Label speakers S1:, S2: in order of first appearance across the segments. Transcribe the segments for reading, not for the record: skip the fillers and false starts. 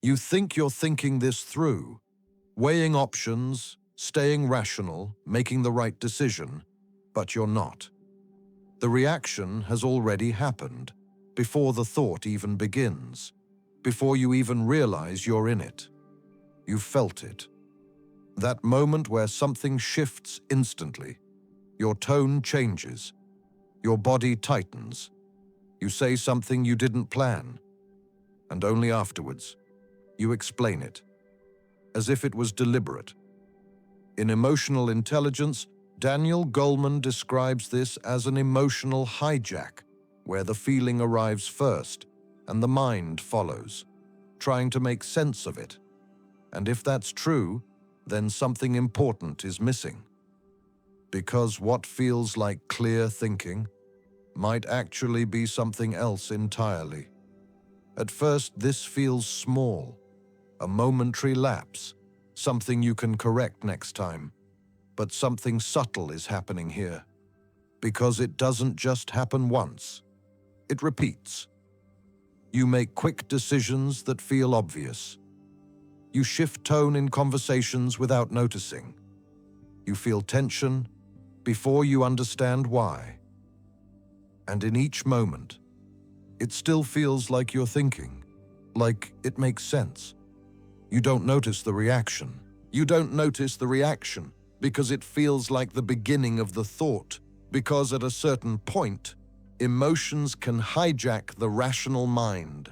S1: You think you're thinking this through, weighing options, staying rational, making the right decision, but you're not. The reaction has already happened, before the thought even begins, before you even realize you're in it. You felt it. That moment where something shifts instantly. Your tone changes. Your body tightens. You say something you didn't plan. And only afterwards, you explain it, as if it was deliberate. In Emotional Intelligence, Daniel Goleman describes this as an emotional hijack, where the feeling arrives first and the mind follows, trying to make sense of it. And if that's true, then something important is missing. Because what feels like clear thinking might actually be something else entirely. At first, this feels small, a momentary lapse, something you can correct next time. But something subtle is happening here, because it doesn't just happen once. It repeats. You make quick decisions that feel obvious. You shift tone in conversations without noticing. You feel tension before you understand why. And in each moment, it still feels like you're thinking, like it makes sense. You don't notice the reaction. You don't notice the reaction because it feels like the beginning of the thought, because at a certain point, emotions can hijack the rational mind.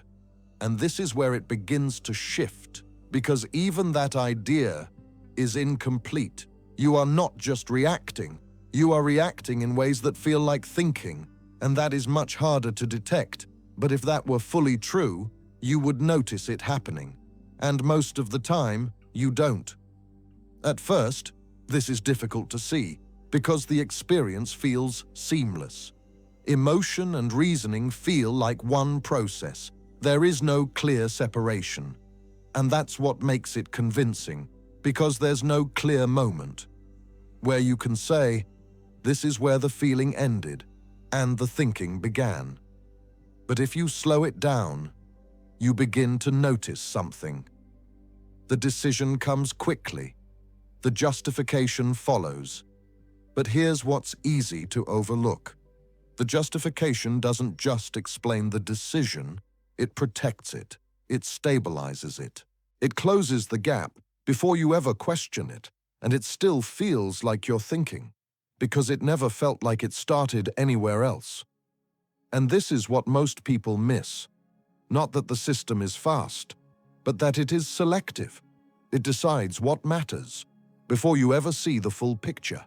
S1: And this is where it begins to shift, because even that idea is incomplete. You are not just reacting, you are reacting in ways that feel like thinking, and that is much harder to detect. But if that were fully true, you would notice it happening. And most of the time, you don't. At first, this is difficult to see, because the experience feels seamless. Emotion and reasoning feel like one process. There is no clear separation. And that's what makes it convincing, because there's no clear moment where you can say, this is where the feeling ended and the thinking began. But if you slow it down, you begin to notice something. The decision comes quickly. The justification follows. But here's what's easy to overlook. The justification doesn't just explain the decision, it protects it. It stabilizes it. It closes the gap before you ever question it, and it still feels like you're thinking, because it never felt like it started anywhere else. And this is what most people miss. Not that the system is fast, but that it is selective. It decides what matters before you ever see the full picture.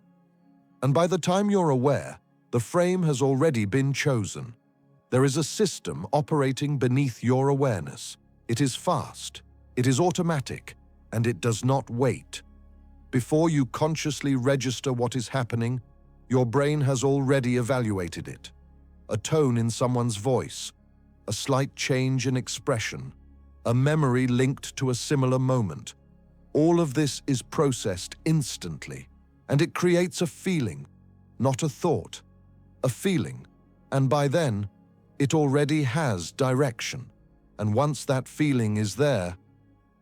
S1: And by the time you're aware, the frame has already been chosen. There is a system operating beneath your awareness. It is fast, it is automatic, and it does not wait. Before you consciously register what is happening, your brain has already evaluated it. A tone in someone's voice, a slight change in expression, a memory linked to a similar moment. All of this is processed instantly, and it creates a feeling, not a thought, a feeling. And by then, it already has direction. And once that feeling is there,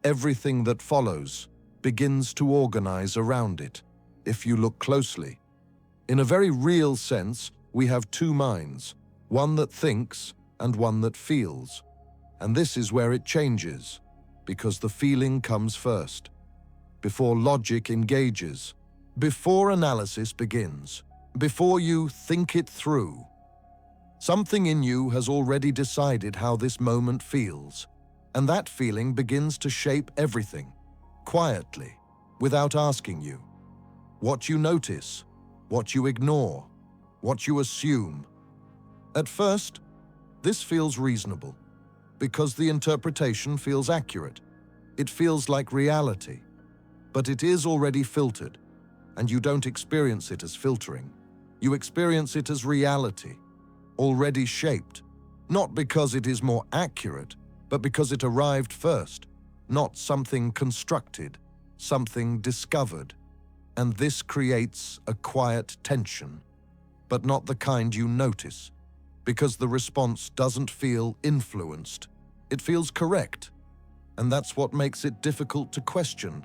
S1: everything that follows begins to organize around it, if you look closely. In a very real sense, we have two minds, one that thinks and one that feels. And this is where it changes, because the feeling comes first, before logic engages, before analysis begins, before you think it through. Something in you has already decided how this moment feels, and that feeling begins to shape everything, quietly, without asking you. What you notice, what you ignore, what you assume. At first, this feels reasonable, because the interpretation feels accurate. It feels like reality, but it is already filtered, and you don't experience it as filtering. You experience it as reality, already shaped, not because it is more accurate, but because it arrived first, not something constructed, something discovered. And this creates a quiet tension, but not the kind you notice, because the response doesn't feel influenced. It feels correct. And that's what makes it difficult to question.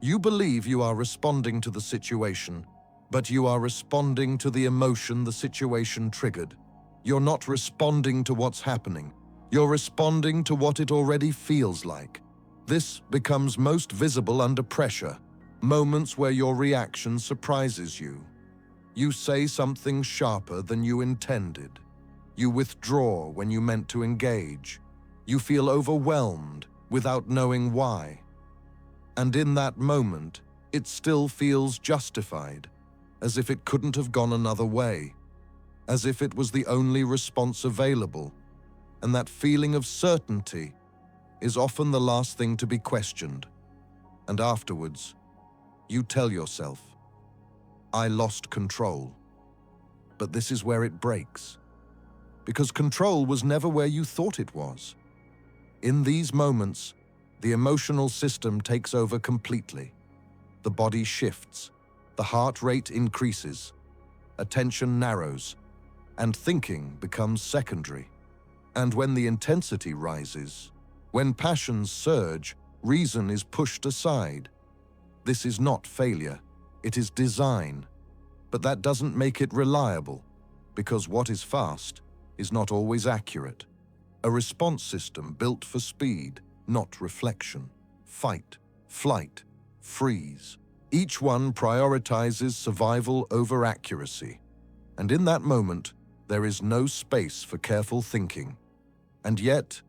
S1: You believe you are responding to the situation, but you are responding to the emotion the situation triggered. You're not responding to what's happening. You're responding to what it already feels like. This becomes most visible under pressure, moments where your reaction surprises you. You say something sharper than you intended. You withdraw when you meant to engage. You feel overwhelmed without knowing why. And in that moment, it still feels justified, as if it couldn't have gone another way, as if it was the only response available. And that feeling of certainty is often the last thing to be questioned. And afterwards, you tell yourself, I lost control. But this is where it breaks. Because control was never where you thought it was. In these moments, the emotional system takes over completely. The body shifts, the heart rate increases, attention narrows, and thinking becomes secondary. And when the intensity rises, when passions surge, reason is pushed aside. This is not failure, it is design. But that doesn't make it reliable, because what is fast is not always accurate. A response system built for speed, not reflection. Fight, flight, freeze. Each one prioritizes survival over accuracy. And in that moment, there is no space for careful thinking. And yet,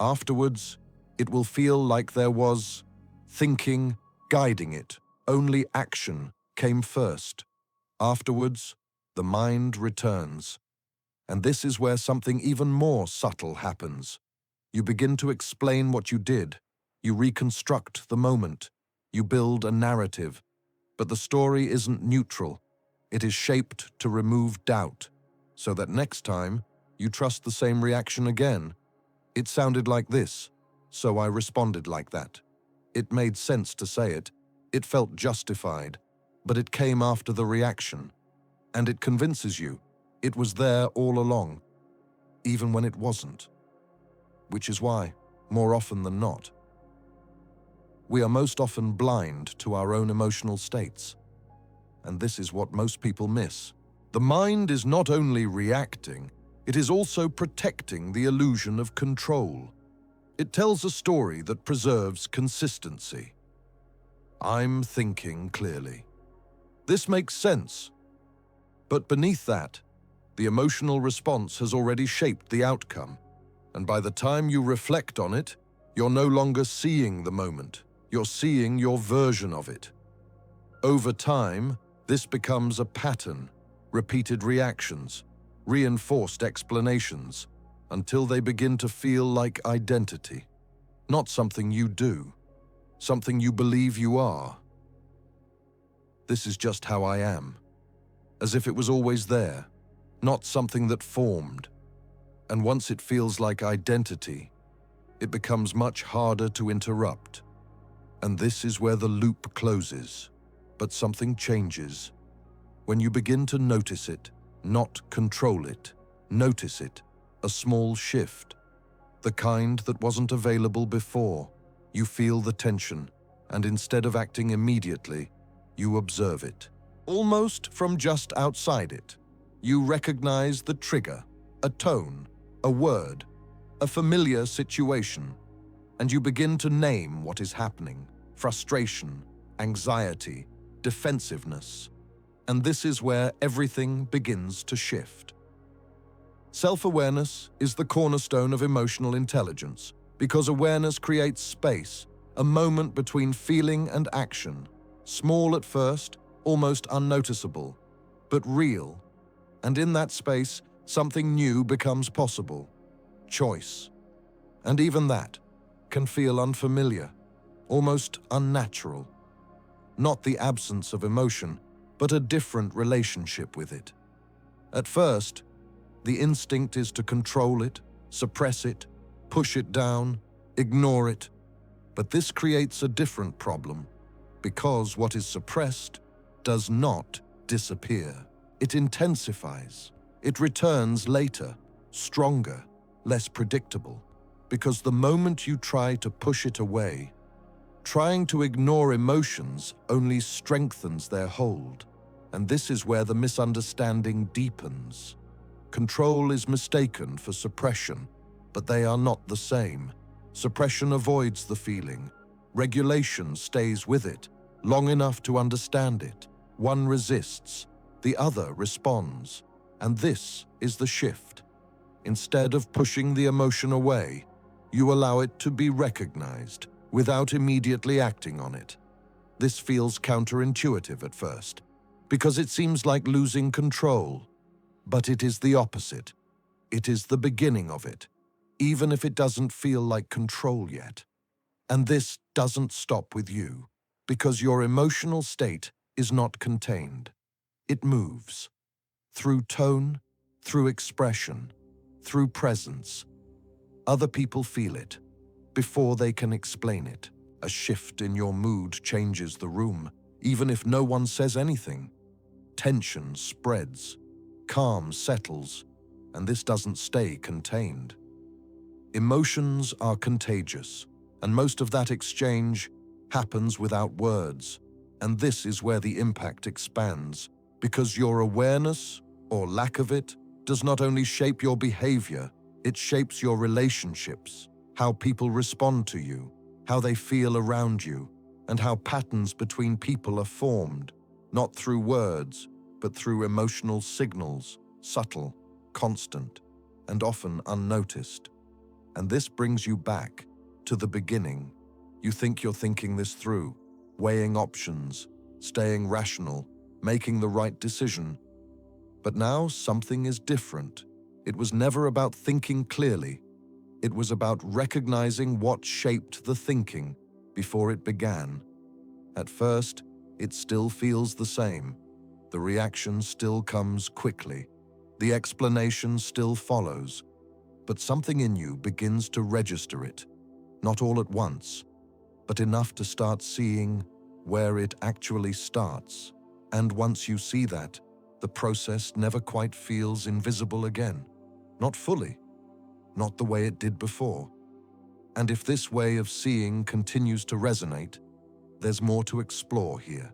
S1: afterwards, it will feel like there was thinking guiding it. Only action came first. Afterwards, the mind returns. And this is where something even more subtle happens. You begin to explain what you did. You reconstruct the moment. You build a narrative. But the story isn't neutral. It is shaped to remove doubt, so that next time you trust the same reaction again. It sounded like this, so I responded like that. It made sense to say it. It felt justified, but it came after the reaction. And it convinces you it was there all along, even when it wasn't. Which is why, more often than not, we are most often blind to our own emotional states. And this is what most people miss. The mind is not only reacting, it is also protecting the illusion of control. It tells a story that preserves consistency. I'm thinking clearly. This makes sense. But beneath that, the emotional response has already shaped the outcome. And by the time you reflect on it, you're no longer seeing the moment. You're seeing your version of it. Over time, this becomes a pattern, repeated reactions, reinforced explanations, until they begin to feel like identity. Not something you do, something you believe you are. This is just how I am, as if it was always there, not something that formed. And once it feels like identity, it becomes much harder to interrupt. And this is where the loop closes. But something changes. When you begin to notice it, not control it, notice it, a small shift. The kind that wasn't available before. You feel the tension, and instead of acting immediately, you observe it. Almost from just outside it. You recognize the trigger, a tone, a word, a familiar situation, and you begin to name what is happening: frustration, anxiety, defensiveness. And this is where everything begins to shift. Self-awareness is the cornerstone of emotional intelligence, because awareness creates space, a moment between feeling and action, small at first, almost unnoticeable, but real. And in that space, something new becomes possible: choice. And even that can feel unfamiliar, almost unnatural. Not the absence of emotion, but a different relationship with it. At first, the instinct is to control it, suppress it, push it down, ignore it. But this creates a different problem, because what is suppressed does not disappear. It intensifies. It returns later, stronger, less predictable. Because the moment you try to push it away, trying to ignore emotions only strengthens their hold. And this is where the misunderstanding deepens. Control is mistaken for suppression, but they are not the same. Suppression avoids the feeling. Regulation stays with it, long enough to understand it. One resists, the other responds. And this is the shift. Instead of pushing the emotion away, you allow it to be recognized without immediately acting on it. This feels counterintuitive at first, because it seems like losing control. But it is the opposite. It is the beginning of it, even if it doesn't feel like control yet. And this doesn't stop with you, because your emotional state is not contained. It moves. Through tone, through expression, through presence. Other people feel it, before they can explain it. A shift in your mood changes the room, even if no one says anything. Tension spreads, calm settles, and this doesn't stay contained. Emotions are contagious, and most of that exchange happens without words. And this is where the impact expands, because your awareness, or lack of it, does not only shape your behavior, it shapes your relationships, how people respond to you, how they feel around you, and how patterns between people are formed, not through words, but through emotional signals, subtle, constant, and often unnoticed. And this brings you back to the beginning. You think you're thinking this through, weighing options, staying rational, making the right decision. But now something is different. It was never about thinking clearly. It was about recognizing what shaped the thinking before it began. At first, it still feels the same. The reaction still comes quickly. The explanation still follows. But something in you begins to register it, not all at once, but enough to start seeing where it actually starts. And once you see that, the process never quite feels invisible again. Not fully, not the way it did before. And if this way of seeing continues to resonate, there's more to explore here.